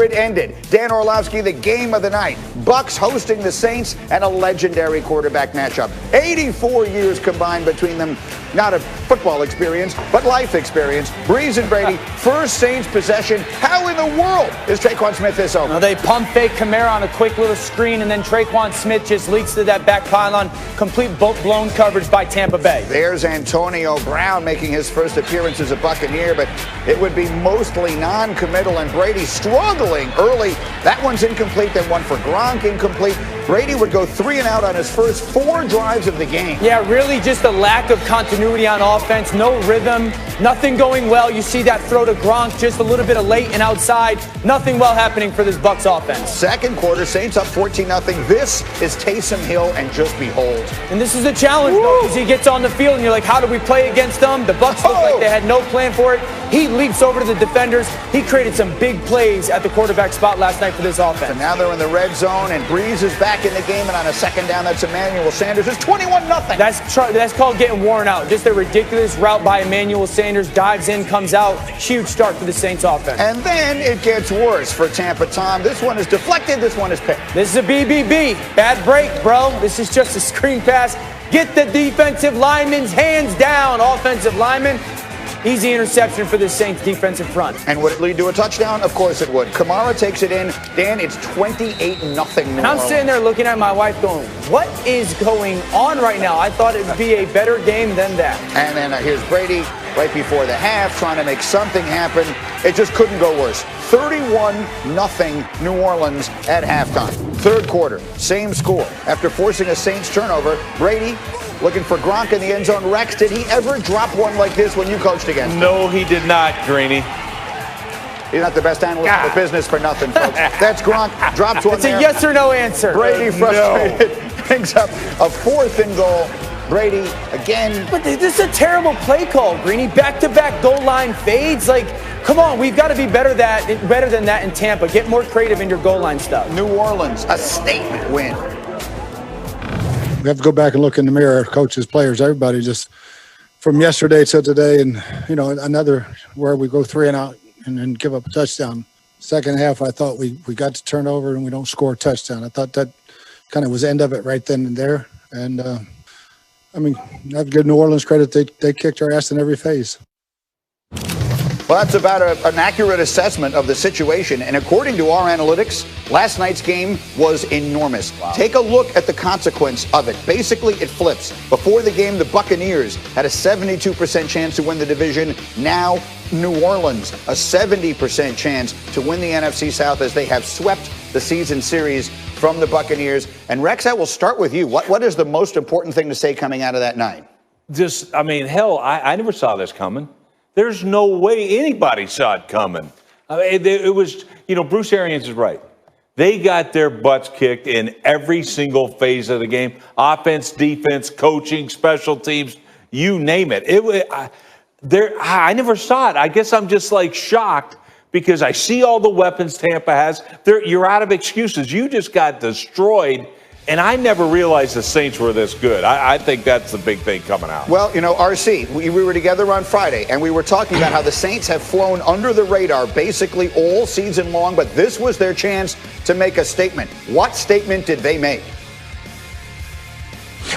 where it ended. Dan Orlovsky, the game of the night. Bucks hosting the Saints, and a legendary quarterback matchup. 84 years combined between them. Not a football experience, but life experience. Breeze and Brady, first Saints possession. How in the world is Traquan Smith this over? They pump fake Kamara on a quick little screen, and then Traquan Smith just leaks to that back pylon. Complete blown coverage by Tampa Bay. There's Antonio Brown making his first appearance as a Buccaneer, but it would be mostly non-committal, and Brady struggling early. That one's incomplete, then one for Gronk, incomplete. Brady would go 3 and out on his first 4 drives of the game. Yeah, really just a lack of continuity on offense, no rhythm, nothing going well. You see that throw to Gronk, just a little bit of late and outside. Nothing well happening for this Bucs offense. Second quarter, Saints up 14-0. This is Taysom Hill, and just behold. And this is a challenge, though, because he gets on the field, and you're like, how do we play against them? The Bucs look like they had no plan for it. He leaps over to the defenders. He created some big plays at the quarterback spot last night for this offense. And now they're in the red zone, and Breeze is back in the game, and on a second down, that's Emmanuel Sanders. It's 21-0. That's called getting worn out. Just a ridiculous route by Emmanuel Sanders. Dives in, comes out. Huge start for the Saints offense. And then it gets worse for Tampa Tom. This one is deflected. This one is picked. This is a BBB. Bad break, bro. This is just a screen pass. Get the defensive lineman's hands down. Offensive lineman. Easy interception for the Saints defensive front. And would it lead to a touchdown? Of course it would. Kamara takes it in. Dan, it's 28-0. And I'm sitting there looking at my wife going, what is going on right now? I thought it would be a better game than that. And then here's Brady right before the half trying to make something happen. It just couldn't go worse. 31-0 New Orleans at halftime. Third quarter, same score. After forcing a Saints turnover, Brady looking for Gronk in the end zone. Rex, did he ever drop one like this when you coached against him? No, he did not, Greeny. He's not the best analyst in the business for nothing, folks. That's Gronk. Drops one It's a yes or no answer. Brady frustrated. Brings up a 4th and goal. Brady again. But this is a terrible play call, Greeny. Back-to-back goal line fades. Like, come on, we've got to be better than that in Tampa. Get more creative in your goal line stuff. New Orleans, a statement win. We have to go back and look in the mirror, coaches, players, everybody, just from yesterday to today, and another where we go 3 and out and then give up a touchdown. Second half, I thought we got to turn over and we don't score a touchdown. I thought that kind of was the end of it right then and there. And I have to give New Orleans credit; they kicked our ass in every phase. Well, that's about an accurate assessment of the situation. And according to our analytics, last night's game was enormous. Wow. Take a look at the consequence of it. Basically, it flips. Before the game, the Buccaneers had a 72% chance to win the division. Now, New Orleans, a 70% chance to win the NFC South as they have swept the season series from the Buccaneers. And Rex, I will start with you. What is the most important thing to say coming out of that night? I never saw this coming. There's no way anybody saw it coming. It was, Bruce Arians is right. They got their butts kicked in every single phase of the game. Offense, defense, coaching, special teams, you name it. I never saw it. I guess I'm just shocked because I see all the weapons Tampa has. You're out of excuses. You just got destroyed. And I never realized the Saints were this good. I think that's the big thing coming out. Well, RC, we were together on Friday, and we were talking about how the Saints have flown under the radar basically all season long, but this was their chance to make a statement. What statement did they make?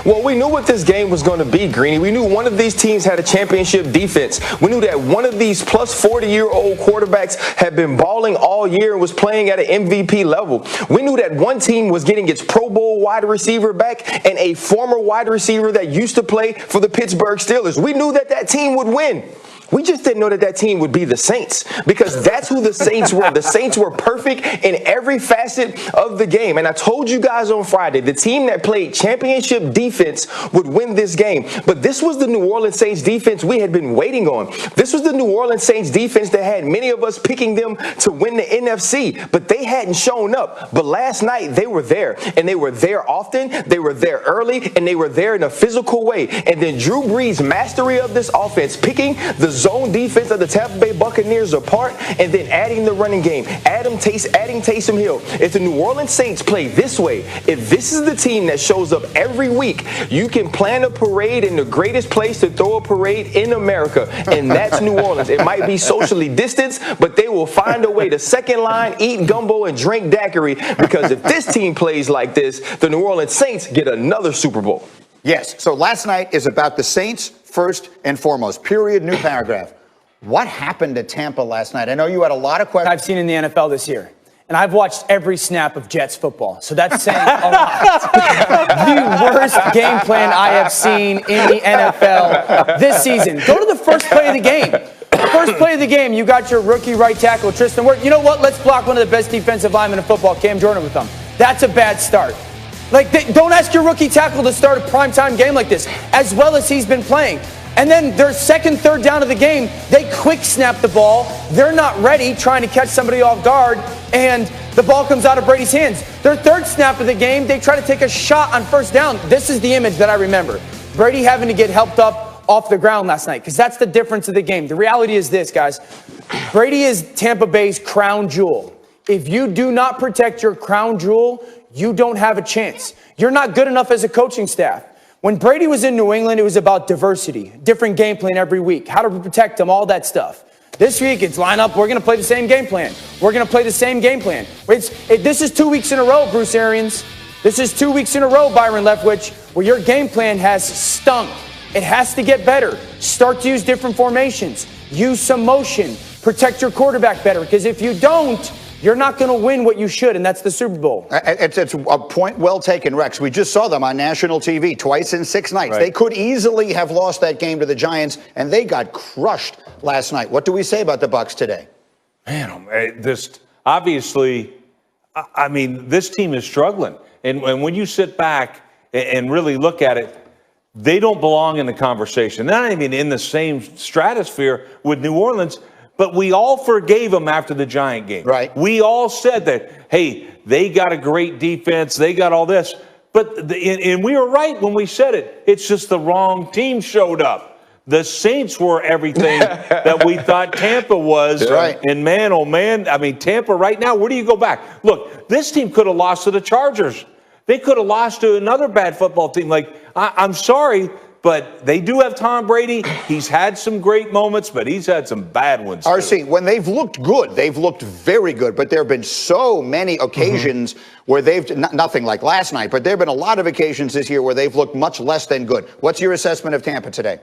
Well, we knew what this game was going to be, Greeny. We knew one of these teams had a championship defense. We knew that one of these plus 40-year-old quarterbacks had been balling all year and was playing at an MVP level. We knew that one team was getting its Pro Bowl wide receiver back and a former wide receiver that used to play for the Pittsburgh Steelers. We knew that team would win. We just didn't know that team would be the Saints, because that's who the Saints were. The Saints were perfect in every facet of the game. And I told you guys on Friday, the team that played championship defense would win this game. But this was the New Orleans Saints defense we had been waiting on. This was the New Orleans Saints defense that had many of us picking them to win the NFC, but they hadn't shown up. But last night they were there, and they were there often. They were there early, and they were there in a physical way. And then Drew Brees' mastery of this offense, picking the zone defense of the Tampa Bay Buccaneers apart, and then adding the running game, adding Taysom Hill. If the New Orleans Saints play this way, if this is the team that shows up every week, you can plan a parade in the greatest place to throw a parade in America, and that's New Orleans. It might be socially distanced, but they will find a way to second line, eat gumbo, and drink daiquiri, because if this team plays like this, the New Orleans Saints get another Super Bowl. Yes, so last night is about the Saints first and foremost. Period, new paragraph. What happened to Tampa last night? I know you had a lot of questions. I've seen in the NFL this year. And I've watched every snap of Jets football. So that's saying a lot. The worst game plan I have seen in the NFL this season. Go to the first play of the game. The first play of the game, you got your rookie right tackle, Tristan Wirfs. You know what? Let's block one of the best defensive linemen in football, Cam Jordan, with them. That's a bad start. Don't ask your rookie tackle to start a primetime game like this, as well as he's been playing. And then their second, third down of the game, they quick snap the ball. They're not ready, trying to catch somebody off guard, and the ball comes out of Brady's hands. Their third snap of the game, they try to take a shot on first down. This is the image that I remember. Brady having to get helped up off the ground last night, because that's the difference of the game. The reality is this, guys. Brady is Tampa Bay's crown jewel. If you do not protect your crown jewel, you don't have a chance. You're not good enough as a coaching staff. When Brady was in New England, it was about diversity, different game plan every week, how to protect them, all that stuff. This week, it's line up, we're going to play the same game plan. We're going to play the same game plan. This is 2 weeks in a row, Bruce Arians. This is 2 weeks in a row, Byron Leftwich, where your game plan has stunk. It has to get better. Start to use different formations. Use some motion. Protect your quarterback better, because if you don't, you're not going to win what you should, and that's the Super Bowl. It's a point well taken, Rex. We just saw them on national TV twice in 6 nights. Right. They could easily have lost that game to the Giants, and they got crushed last night. What do we say about the Bucs today? Man, this obviously, I mean, this team is struggling. And when you sit back and really look at it, they don't belong in the conversation. They're not even in the same stratosphere with New Orleans. But we all forgave them after the Giant game. Right. We all said that, hey, they got a great defense. They got all this. And we were right when we said it. It's just the wrong team showed up. The Saints were everything that we thought Tampa was. Right. And man, oh man, I mean, Tampa right now, where do you go back? Look, this team could have lost to the Chargers. They could have lost to another bad football team. I'm sorry, but they do have Tom Brady. He's had some great moments, but he's had some bad ones, too. RC, when they've looked good, they've looked very good, but there have been so many occasions where they've, nothing like last night, but there have been a lot of occasions this year where they've looked much less than good. What's your assessment of Tampa today?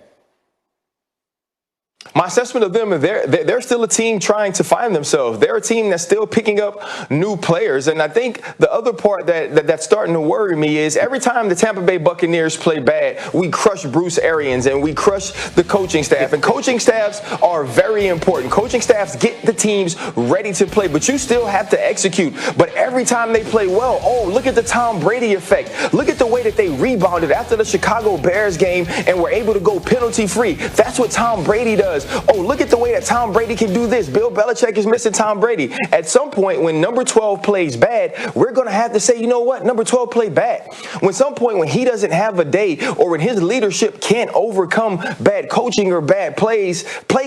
My assessment of them is they're still a team trying to find themselves. They're a team that's still picking up new players. And I think the other part that's starting to worry me is every time the Tampa Bay Buccaneers play bad, we crush Bruce Arians and we crush the coaching staff. And coaching staffs are very important. Coaching staffs get the teams ready to play, but you still have to execute. But every time they play well, oh, look at the Tom Brady effect. Look at the way that they rebounded after the Chicago Bears game and were able to go penalty free. That's what Tom Brady does. Oh, look at the way that Tom Brady can do this. Bill Belichick is missing Tom Brady. At some point, when number 12 plays bad, we're going to have to say, you know what? Number 12 played bad. When some point when he doesn't have a day or when his leadership can't overcome bad coaching or bad play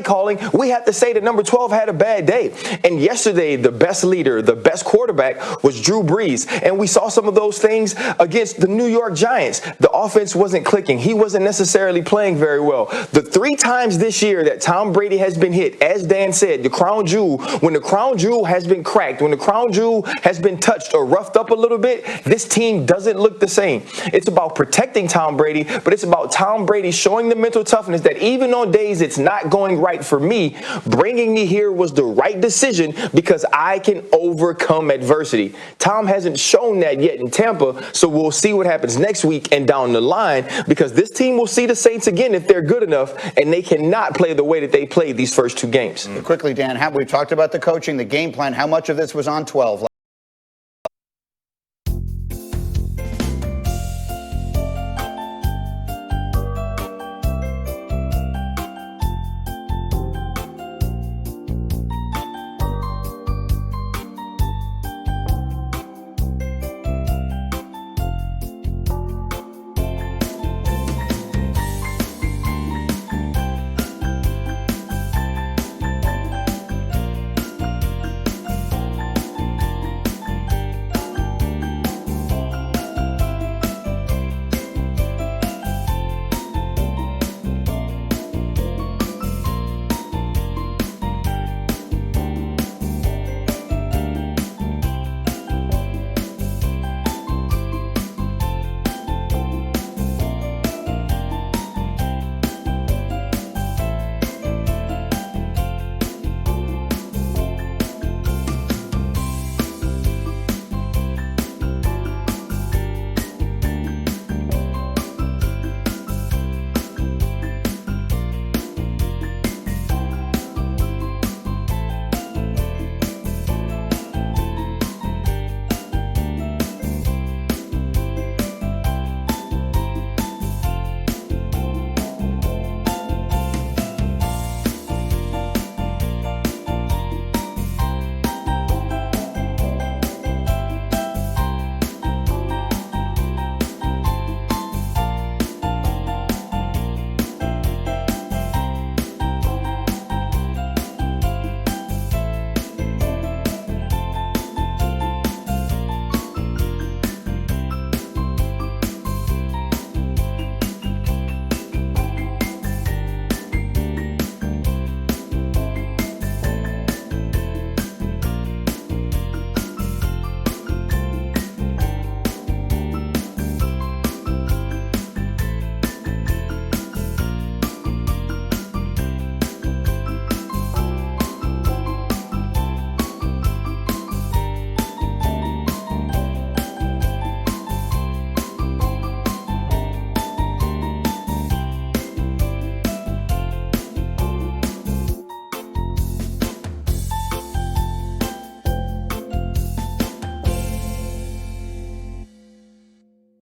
calling, we have to say that number 12 had a bad day. And yesterday, the best leader, the best quarterback was Drew Brees. And we saw some of those things against the New York Giants. The offense wasn't clicking. He wasn't necessarily playing very well. The 3 times this year that Tom Brady has been hit, as Dan said, the crown jewel, when the crown jewel has been cracked, when the crown jewel has been touched or roughed up a little bit, this team doesn't look the same. It's about protecting Tom Brady, but it's about Tom Brady showing the mental toughness that even on days it's not going right for me, bringing me here was the right decision because I can overcome adversity. Tom hasn't shown that yet in Tampa, so we'll see what happens next week and down the line because this team will see the Saints again if they're good enough, and they cannot play the way that they played these first 2 games. Quickly, Dan, we've talked about the coaching, the game plan. How much of this was on 12?